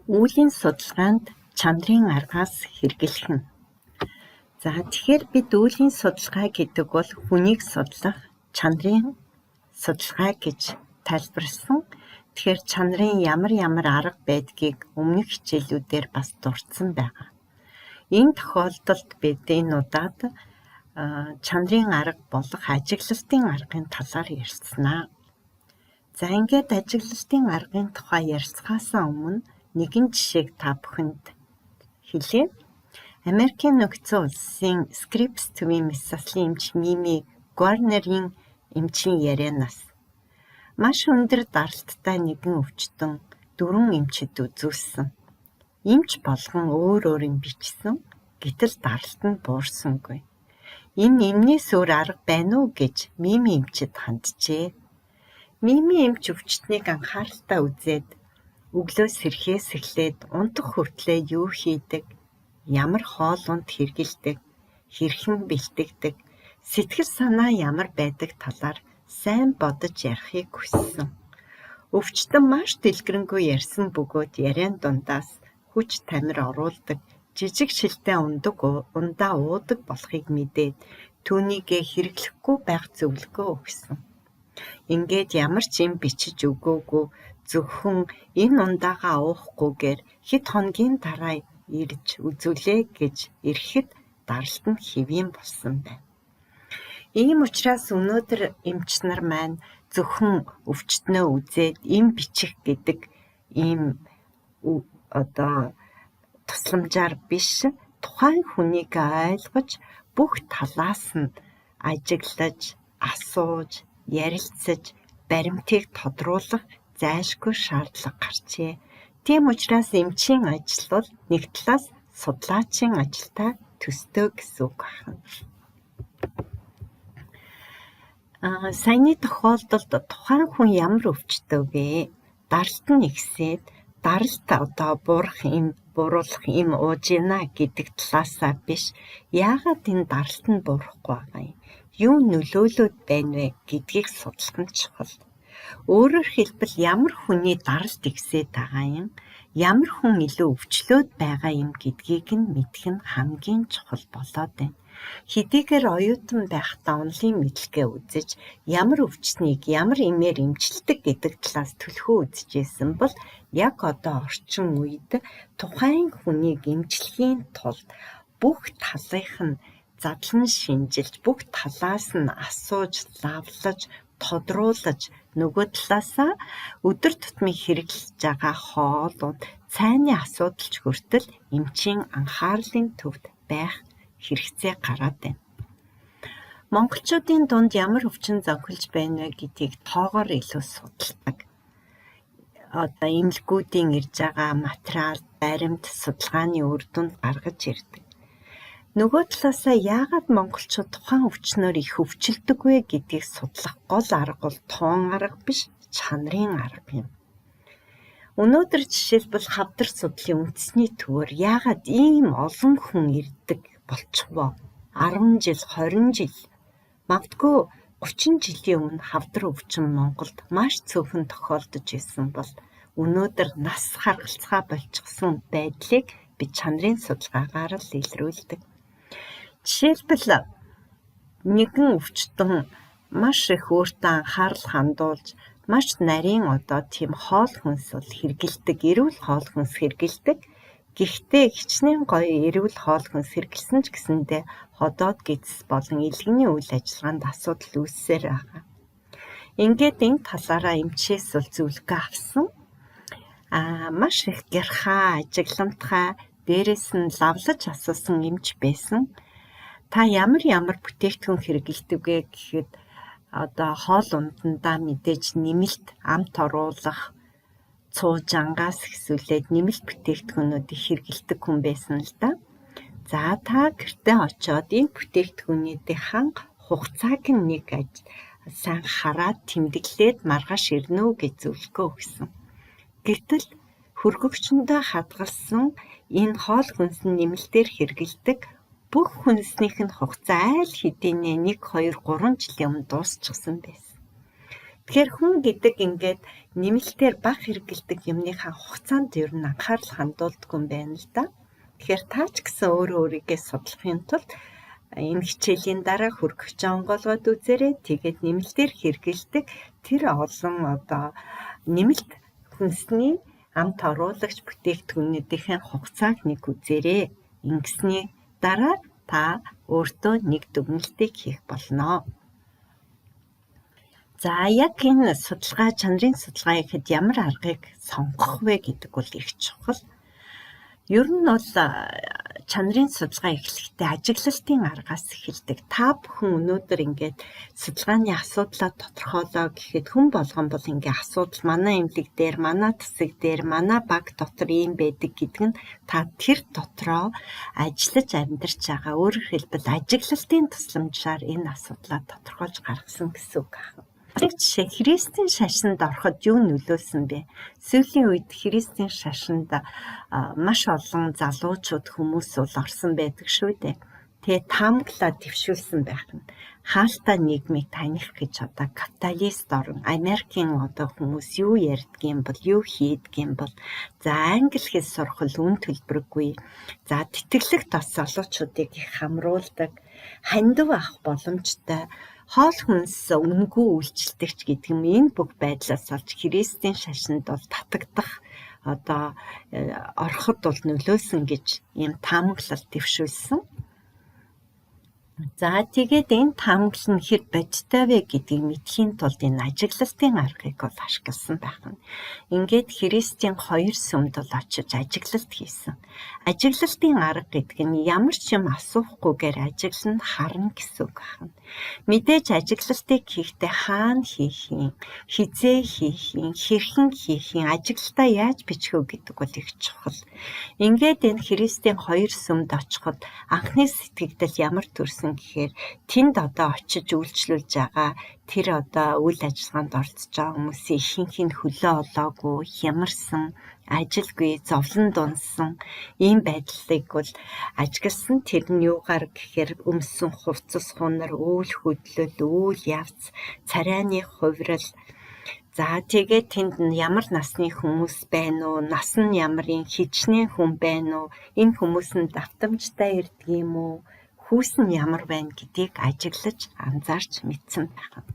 Үүлийн судалгаанд чанарын аргаас хэрэглэх нь. За тэгэхээр бид үүлийн судалгаа гэдэг бол хүнийг судлах чанарын судалгаа гэж тайлбарласан. Тэгэхээр чанарын ямар арга байдгийг өмнөх хичээлүүдээр бас дурдсан байгаа. Энэ тохиолдолд бид энэ удаад чанарын арга болох ажиглалтын аргын талаар ярьснаа. За ингээд ажиглалтын аргын тухай ярилцахаасаа өмнө нэгэн жишээг та бүхэнд хэлье. Америкийн нөхцөл улсын Scripps төвийн Месаслын эмч Мими Горнерийн эмчийн ярианаас маш өндөр даралттай нэгэн өвчтөн 4 эмчэд үзүүлсэн. Эмч болгон өөр юм бичсэн, гэтэл даралт нь буурсангүй. Энэ эмнээс өөр арга байна уу гэж Мими эмчэд ханджээ. Мими эмч өвчтнийг анхааралтай үзээд өглөө сэрхээс эхлээд унтах хүртлээр юу хийдэг, ямар хоол унд хэргэлдэг, хэрхэн бэлтгэдэг, сэтгэл санаа ямар байдаг талаар сайн бодож ярихыг хүссэн. Өвчтөн маш дэлгэрэнгүй ярьсан бөгөөд яриан дундаас хүч тамир оруулдаг, жижиг шилтэй ундаа уудаг болохыг мэдээд түүнийгээ хэрэглэхгүй байх зөвлөгөө өгсөн. Ингээд ямар ч юм бичиж өгөөгүй зөвхөн энэ ундаагаа уухгүйгээр хэд хоногийн дараа ирж үзүүлээ гэж ирэхэд даралт нь хэвийн болсон байна. Ийм учраас өнөөдөр эмч нар маань зөвхөн өвчтнөө үзээд эм бичих гэдэг ийм тусламжаар биш, тухайн хүнийг ойлгож бүх талаас нь ажиглаж, асууж, ярилцаж, баримтыг тодруулах зайлшгүй шаардлага гарчээ. Тийм учраас эмчийн ажил бол нэг талаас судлаачийн ажилтай төстэй гэсэн үг байна. Саяны тохиолдолд тухайн хүн ямар өвчтөй вэ? Даралт нь ихсээд даралт буруулах юм ууж ийна гэдэг талаасаа биш, яагаад энэ даралт нь буурахгүй байгаа юм? Юу нөлөөлөд байна вэ гэдгийг судлах нь чухал. Өөрөөр хэлбэл ямар хүний даралт ихсээд байгаа юм, ямар хүн илүү өвчлөөд байгаа юм гэдгийг нь мэдэх нь хамгийн чухал болоод байна. Хэдийгээр оюутан байхдаа онлын мэдлэгээ үзэж, ямар өвчтнийг ямар эмээр эмчилдэг гэдэг талаас төлхөө үзэжсэн бол яг одоо орчин үед тухайн хүнийг эмчлэхийн тулд бүх талынх нь задлан шинжилж, бүх талаас нь асууж, лавлаж, тодруулж, нөгөө талаасаа өдөр тутмын хэрэглэж байгаа хоолууд, цайны асуудалч хүртэл эмчийн анхаарлын төвд байх хэрэгцээ гараад байна. Монголчуудын дунд ямар өвчин зовхилж байна вэ гэдгийг тоогоор илүү судалдаг. Эмнэлгүүдийн ирж байгаа материал, баримт, судалгааны үр дүнд гаргаж ирдэг. Нөгөө талаасаа яагаад монголчууд тухайн өвчнөөр их өвчлөдөг вэ гэдгийг судлах гол арга бол туун арга биш, чанарын арга юм. Өнөөдөр жишээлбэл хавдар судлалын үндэсний төвөөр яагаад ийм олон хүн ирдэг болчихвоо? 10 жил, 20 жил, магадгүй 30 жилийн өмнө хавдар өвчин Монголд маш цөөхөн тохиолдож исэн бол өнөөдөр нас харгалцгаа болчихсон байдлыг бид чанарын судалгаагаар л илрүүлдэг. Жишээлбэл нэгэн өвчтөн маш их өөртөө анхаарал хандуулж, маш нарийн тийм хоол хүнс бол хэргэлдэг, эрүүл хоол хүнс хэргэлдэг. Гэхдээ хичнээн гоё эрүүл хоол хүнс хэргэлсэн ч гэсэндээ ходоод гидс болон илгэний үйл ажиллагаанд асуудал үүссээр байгаа. Ингээд энэ талаараа эмчээс бол зөвлөгөө авсан. Маш их гярхаа, ажигламтгай, дээрээс нь лавлаж асуусан эмч байсан. Та ямар бүтээгдэхүүн хэрэглэдэг вэ гэхэд хоол ундандаа мэдээж нэмэлт амт оруулах, цууж ангаас ихсүүлээд нэмэлт бүтээгдэхүүнүүдийг хэрэглэдэг хүн байсан л да. За та гэртээ очиод энэ бүтээгдэхүүнүүдийн хугацааг нь сайн хараад тэмдэглээд маргааш ирнэ үү гэж зөвлөгөө өгсөн. Гэтэл хөргөгчөндөө хадгалсан энэ хоол хүнс нэмэлтээр хэрэглэдэг бүх хүнснийх нь хугацаа айл хэдийнэ 1, 2, 3 жилийн өмнө дуусчихсан байсан. Тэгэхээр хүн гэдэг ингээд нэмэлтээр бага хэрэгэлдэг юмныхаа хугацаанд ер нь анхаарал хандуулдаг юм байна л да. Тэгэхээр таач гэсэн өөрөө өөрийгөө судлахын тулд энэ хичээлийн дараа хөргөх жонгоолгоод үзээрэй. Тэгээд нэмэлтээр хэрэгэлдэг тэр олон нэмэлт хүнсний амт оруулагч бүтээгдэхүүнүүдийн хугацааг нэг үзээрэй. Ингэсний дараа та өөртөө нэг дүгнэлтийг хийх болно. За яг энэ судалгаа, чанарын судалгаа гэхэд ямар аргыг сонгох вэ гэдэг бол их чухал. Ер нь бол чанарын судалгаа эхлэхдээ ажиглалтын аргаас эхэлдэг. Та бүхэн өнөөдөр ингээд судалгааны асуудлаа тодорхойлоо гэхэд хүн болгон бол ингээд асуудал манай эмнэлэг дээр, манай засаг дээр, манай баг дотор ийм байдаг гэдэг нь та тэр дотроо ажиллаж амьдарч байгаа. Өөрөөр хэлбэл ажиглалтын тусламжаар энэ асуудлаа тодорхойлж гаргасан гэсэн үг аах. Жишээ Христийн шашинд ороход юу нөлөөлсөн бэ? Сүүлийн үед Христийн шашинд маш олон залуучууд хүмүүс бол орсон байдаг шүү дээ. Тэгээ таамаглаа дэвшүүлсэн байх нь хаалттай нийгмийг таних гэж капиталист орн Америкийн хүмүүс юу ярьдгийм бол, юу хийдгийм бол, за англи хэл сурах үн төлбөргүй, за тэтгэлэг тос залуучуудыг их хамруулдаг, хандив авах боломжтой, хоол хүнс үнгүй үйлчлэгч гэдэг юм. Энэ бүх байдлаас олж Христийн шашинд бол татагдах ороход бол нөлөөсөн гэж ийм таамаглал дэвшүүлсэн. За тэгээд энэ таамаглал нь хэр бодиттой вэ гэдгийг мэдхийн тулд энэ ажиглалтын аргыг бол ашигласан байх нь. Ингээд Христийн 2 сүмд бол очиж ажиглалт хийсэн. Ажиглалтын арга гэдэг нь ямар ч юм асуухгүйгээр ажиглан харна гэсэн үг байна. Мэдээж ажиглалтыг хийхдээ хаана хийх юм, хизээ хийх юм, хэрхэн хийх юм, ажиглалтаа яаж бичих вэ гэдэг бол их чухал. Ингээд энэ Христийн 2 сүмд очиход анхны сэтгэгдэл ямар төрсөн гэхээр тэнд очиж үйлчлүүлж байгаа тэр үйл ажиллагаанд оролцож байгаа хүмүүсийн ихэнх нь хөлөө олоогүй, хямарсан, ажилгүй, зовлон дунсан ийм байдлыг бол ажигласан. Тэр нь юугаар гэхээр өмсөн хувцас хунар, үйл хөдлөл, үйл явц, царайны хувирал. За тэгээд тэнд нь ямар насны хүмүүс байна уу, нас нь ямарын хичнээн хүн байна уу, энэ хүмүүс нь давтамжтай ирдэг юм уу, хүүс нь ямар байна гэдгийг ажиглаж анзаарч мэдсэн байна.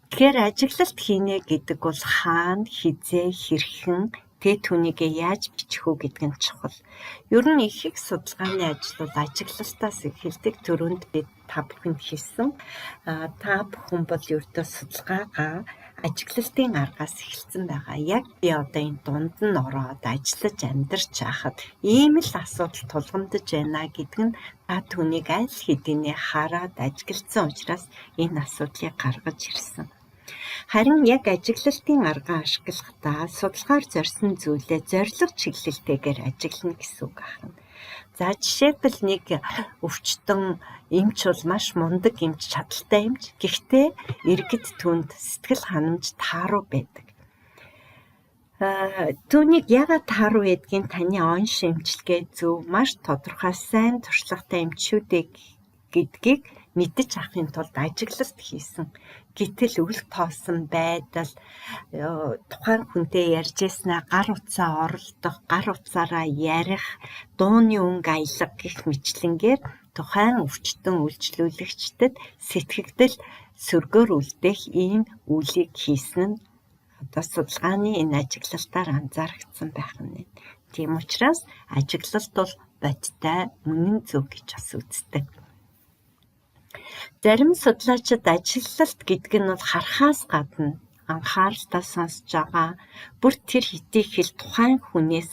Тэгэхээр ажиглалт хийнэ гэдэг бол хаана, хизээ, хэрхэн, тэгээ түүнийгээ яаж бичих үү гэдэг нь чухал. Ер нь их судалгааны ажил бол ажиглалтаас эхэлдэг. Түрүүнд бид та бүхэнд хэлсэн. Та бүхэн бол ердөө судалгаагаа ажиглалтын аргаас эхэлсэн байгаа. Яг би энэ дунд нь ороод ажиллаж амьдарч байхад ийм л асуудал тулгамдж байна гэдэг нь та түүнийг аль хэдийнэ хараад ажигласан учраас энэ асуудлыг гаргаж ирсэн. Харин яг ажиглалтын аргаа ашиглахдаа судалгаар зорьсон зүйлээ зорилго чиглэлтэйгээр ажиглана гэсэн үг байна. За жишээлбэл нэг өвчтөн эмч бол маш мундаг эмч, чадaltaй эмч. Гэхдээ иргэд түүнд сэтгэл ханамж тааруу байдаг. Түүнийг яагаад тааруу байдгийг таны онш эмчилгээ зөв, маш тодорхой, сайн туршлагатай эмчүүдээ гэдгийг мэдэж авахын тулд ажиглалт хийсэн. Гэтэл үл тоосон байдал, тухайн хүнтэй ярьж яснаа гар утсаа оролдох, гар утсаараа ярих, дууны өнгө аялга гэх мэтлэнгээр тухайн өвчтөн үйлчлүүлэгчдэд сэтгэгдэл сөргөөр үлдээх ийм үйлийг хийсэн нь судалгааны энэ ажиглалтаар анзаарагдсан байх нь. Тийм учраас ажиглалт бол бодиттой, үнэн зөв гэж бас үздэг. Зарим судлаачид ажиглалт гэдэг нь бол харахаас гадна анхааралтай сонсож байгаа, бүр тэр хэдий хэл тухайн хүнээс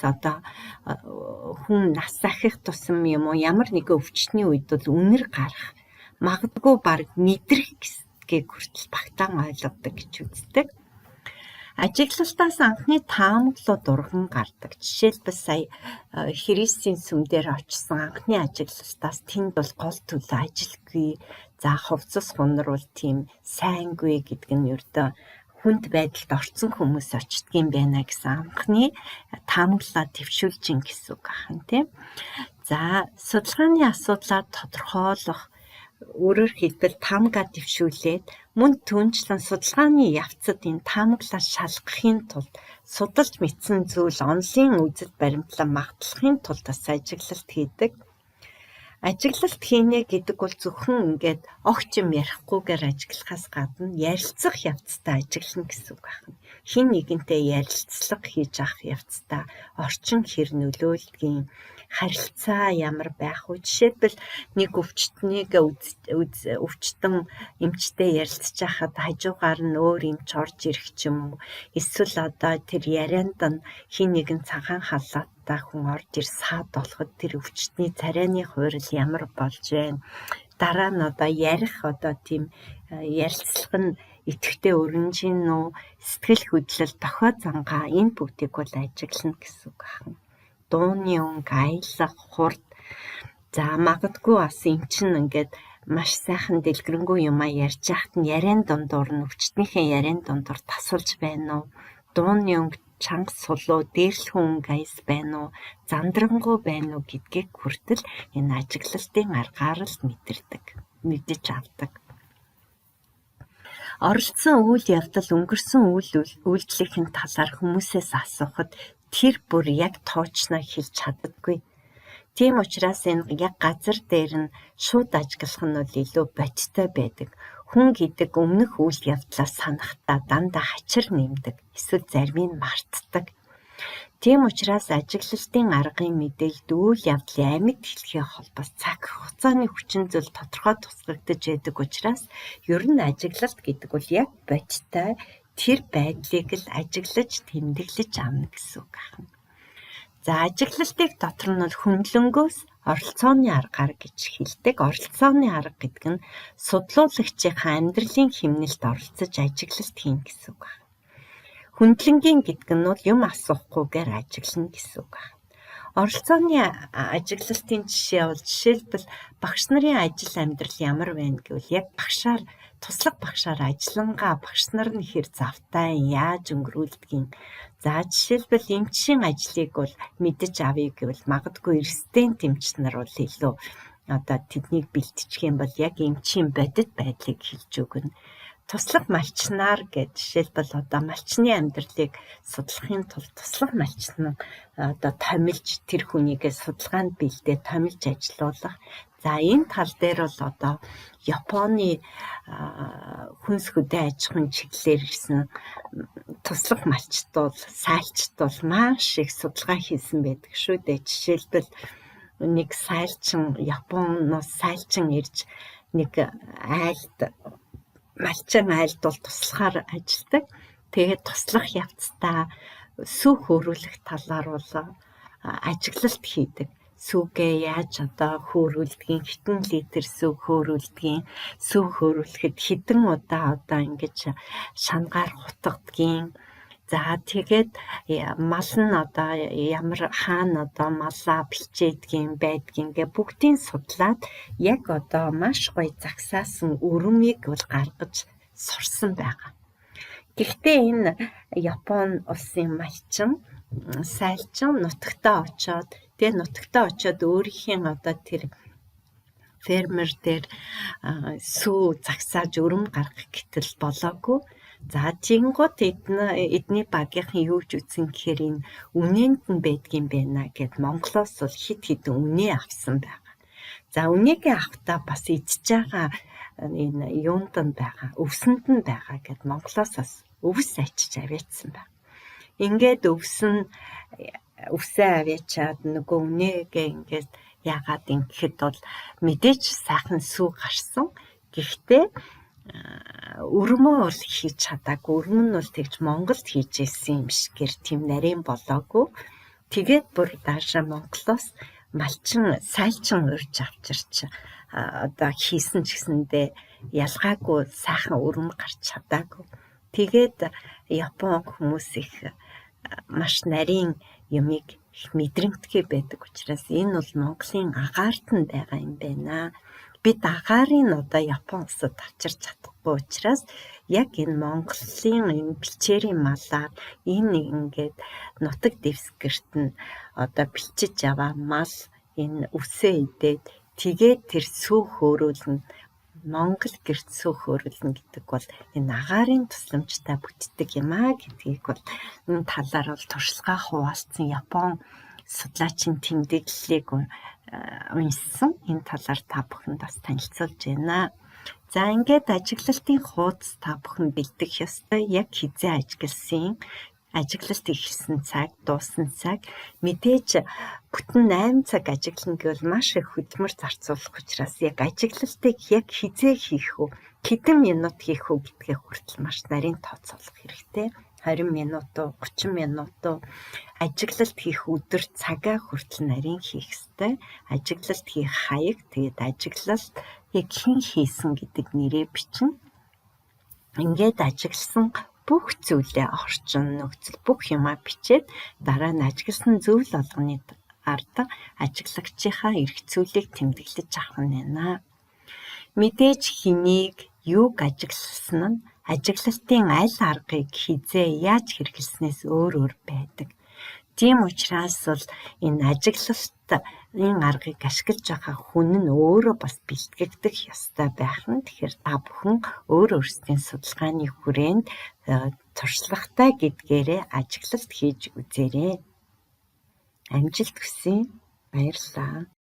хүн нас ахих тусам юм уу, ямар нэгэн өвчтний үед бол үнэр гарах, магадгүй баг мэдрэх гэсгийг хүртэл багтаан ойлгодог гэж үздэг. Ажиглалтаас анхны таамаглууд урган гардаг. Жишээлбэл сая Христийн сүмдэр очсон анхны ажиглалтаас тэнд бол гол төлөө ажилгүй, за хувцас хунар бол тийм сайнгүй гэдэг нь ердөө хүнд байдалд орсон хүмүүс очдөг юм байна гэсэн анхны таамаглалаа төвшүүлж ин гэсэн үг ахын тийм. За судалгааны асуудлаа тодорхойлох Өөрөөр хэлбэл таамагаа дэвшүүлээд мөн түнчлэн судалгааны явцад энэ таамаглаа шалгахын тулд судалж мэдсэн зүйл онлын үзэл баримтлан магтлахын тулд бас ажиглалт хийдэг. Ажиглалт хийнэ гэдэг бол зөвхөн ингээд огч юм ярихгүйгээр ажиглахаас гадна ярилцах явцдаа ажиглана гэсэн үг байна. Хин нэгэнтэй ярилцлага хийж авах явцдаа орчин хэр нөлөөлдгийг, харилцаа ямар байх вэ? Жишээлбэл нэг өвчтөн эмчтэй ярилцж байхад хажуугаар нь өөр эмч орж ирэх ч юм уу. Эсвэл одоо тэр ярианд нь хин нэгэн цагаан халааттай хүн орж ир саад болоход тэр өвчтний царайны хуурил ямар болж байна. Дараа нь одоо ярих одоо тийм ярилцлага нь идэвхтэй өрнжин үү, сэтгэл хөдлөл, дохой зангаа энэ бүгдийг бол ажиглана гэсэн үг байна. Дууны өнгө, аялах, хурд. За магадгүй бас эн чинь ингээд маш сайхан дэлгэрэнгүй юмаа ярьж яхад нь яриан дундуур нь өвчтнийхээ яриан дундуур тасалж байна уу? Дууны өнгө чанга сулуу, дээрлэхүүн өнгө аяс байна уу? Зандрангуй байна уу гэдгийг хүртэл энэ ажиглалтын аргаар л мэдэж авдаг. Оролцсон үйл явдал, өнгөрсөн үйлдлийн талаар хүмүүсээс асуухад тэр бүр яг тоочноо хэлж чаддаггүй. Тийм учраас энэ яг газар дээр нь шууд ажиглах нь бол илүү бодиттой байдаг. Хүн гэдэг өмнөх үйл явдлаа санахдаа дандаа хачир нэмдэг, эсвэл зарим нь мартдаг. Тийм учраас ажиглалтын аргын мэдээлэлд үйл явдлын амьд хэлхээ холбоос цаг хугацааны хүчин зүйл тодорхой тусгагдаж байдаг учраас ер нь ажиглалт гэдэг бол яг бодиттой тэр байдлыг л ажиглаж тэмдэглэж авна гэсэн үг байна. За ажиглалтыг дотор нь бол хөндлөнгөөс оролцооны аргаар гэж хэлдэг. Оролцооны арга гэдэг нь судлуулагчийнхаа амьдралын хэмнэлд оролцож ажиглалт хийн гэсэн үг байна. Хөндлөнгийн гэдэг нь бол юм асуухгүйгээр ажиглана гэсэн үг байна. Оролцооны ажиглалтын жишээ бол жишээлбэл багш нарын ажил амьдрал ямар байна гэвэл яг туслах багшаар ажиллангаа багш нар нь хэр завтай яаж өнгөрүүлдгийг. За жишээлбэл эмчийн ажлыг бол мэдэж авъя гэвэл магадгүй резидент эмч нар бол илүү одоо тэднийг бэлтжих юм бол яг эмчийн бодит байдлыг хэлж өгнө. Туслах малчнаар гэж жишээлбэл одоо малчны амьдралыг судлахын тулд туслах малчин одоо томилж тэр хүнийгээ судалгаанд бэлдээ томилж ажилуулах. За энэ тал дээр бол одоо Японы хүнс хөдөө аж ахуйн чиглэлээр ирсэн туслах малчтууд, сайлчтууд маш их судалгаа хийсэн байдаг шүү дээ. Жишээлбэл нэг сайлчин Японоос сайлчин ирж нэг малчин айлд бол туслахаар ажилладаг. Тэгээд туслах явцдаа сүү хөөрүүлэх талаар бол ажиглалт хийдэг. Сүүгээ яаж одоо хөөрүүлдгийг, хитэн литр сүү хөөрүүлдгийг, сүү хөөрүүлэхэд хэдэн удаа одоо ингэж шангаар хутгадгийг. За тэгээд мал нь одоо ямар хаана одоо малаа бичээдгийн байдгийн гэ бүгдийг судлаад яг одоо маш гоё загсаасан өрөмийг бол гаргаж сурсан байгаа. Гэхдээ энэ Япон улсын малчин, сайлчин нутагтаа очоод өөрийнхөө одоо тэр фермер дээр сүү загсааж өрөм гаргах гэтэл болоогүй. За жингууд эдний багийнхан юу ч үтсэн гэхээр энэ үнэнд нь байдгийм байна гэд Монголоос бол хит хитэн үнэ авсан байгаа. За үнэгээ авахтаа бас идж байгаа энэ юунд нь байгаа, өвсөнд нь байгаа гэд Монголоос бас өвс ачиж аваадсан байна. Ингээд өвсөө аваачаад нөгөө үнэгээ ингээд яагаад ингэхэд бол мэдээж сайхан сүү гарсан. Гэхдээ өрмөө бол хийж чадаагүй. Өрмөн нь бол тэгж Монголд хийж ирсэн юм шигээр тийм нарийн болоогүй. Тэгээд бүр даашаа Монголоос сайлчин урьж авчирч одоо хийсэн ч гэсэндээ ялгаагүй сайхан өрөм гарч чадаагүй. Тэгээд Япон хүмүүс их маш нарийн юмыг их мэдрэмтгий байдаг учраас энэ бол Монголын агаарт нь байгаа юм байна. Бид агаарыг одоо Япон улсад авчирч чадахгүй учраас яг энэ Монголын энэ бичээрийн малаар энэ ингээд нутаг дэвсгэрт нь одоо бичиж аваа мал энэ үсээ идээд тэгээд тэр сүү хөөрүүлнэ Монгол гэрт сүүх өөрлөн гэдэг бол энэ агаарын тусламжтай бүтдэг юм аа гэдгийг бол энэ талаар бол туршлагаа хуваалцсан Япон судлаачийн тэмдэглэлийг уншсан. Энэ талаар та бүхэнд бас танилцуулж байна. За ингээд ажиглалтын хуудас та бүхэн бэлдэх ёстой. Яг хизээ ажиглалт ихсэн цаг, дууссан цаг, мэдээж бүтэн 8 цаг ажиглана гэвэл маш их хөдөлмөр зарцуулах учраас яг ажиглалтыг яг хизээ хийх үү, хэдэн минут хийх үү гэдгээ хүртэл маш нарийн тооцоолох хэрэгтэй. 20 минут уу, 30 минут уу ажиглалт хийх өдөр цагаа хүртэл нарийн хийх ёстой. Ажиглалт хийх хаяг, тэгээд ажиглалт яг хэн хийсэн гэдэг нэрээ бичнэ. Ингээд ажигласан бүх зүйлээ орчин нөхцөл бүх юмаа бичээд дараа нь ажигласан зүйл болгоны ард ажиглагчийнхаа эрх зүйлийг тэмдэглэж авах нь байна. Мэдээж хэнийг юуг ажигласан нь ажиглалтын аль аргыг хизээ яаж хэрэглэснээс өөр байдаг. Тийм учраас бол энэ ажиглалт энэ аргыг ашиглаж байгаа хүн нь өөрөө бас бэлтгэгдэх ёстой байх нь. Тэгэхээр та бүхэн өөрсдийн судалгааны хүрээнд туршлагатай гэдгээрээ ажиглалт хийж үзээрэй. Амжилт хүсье. Баярлалаа.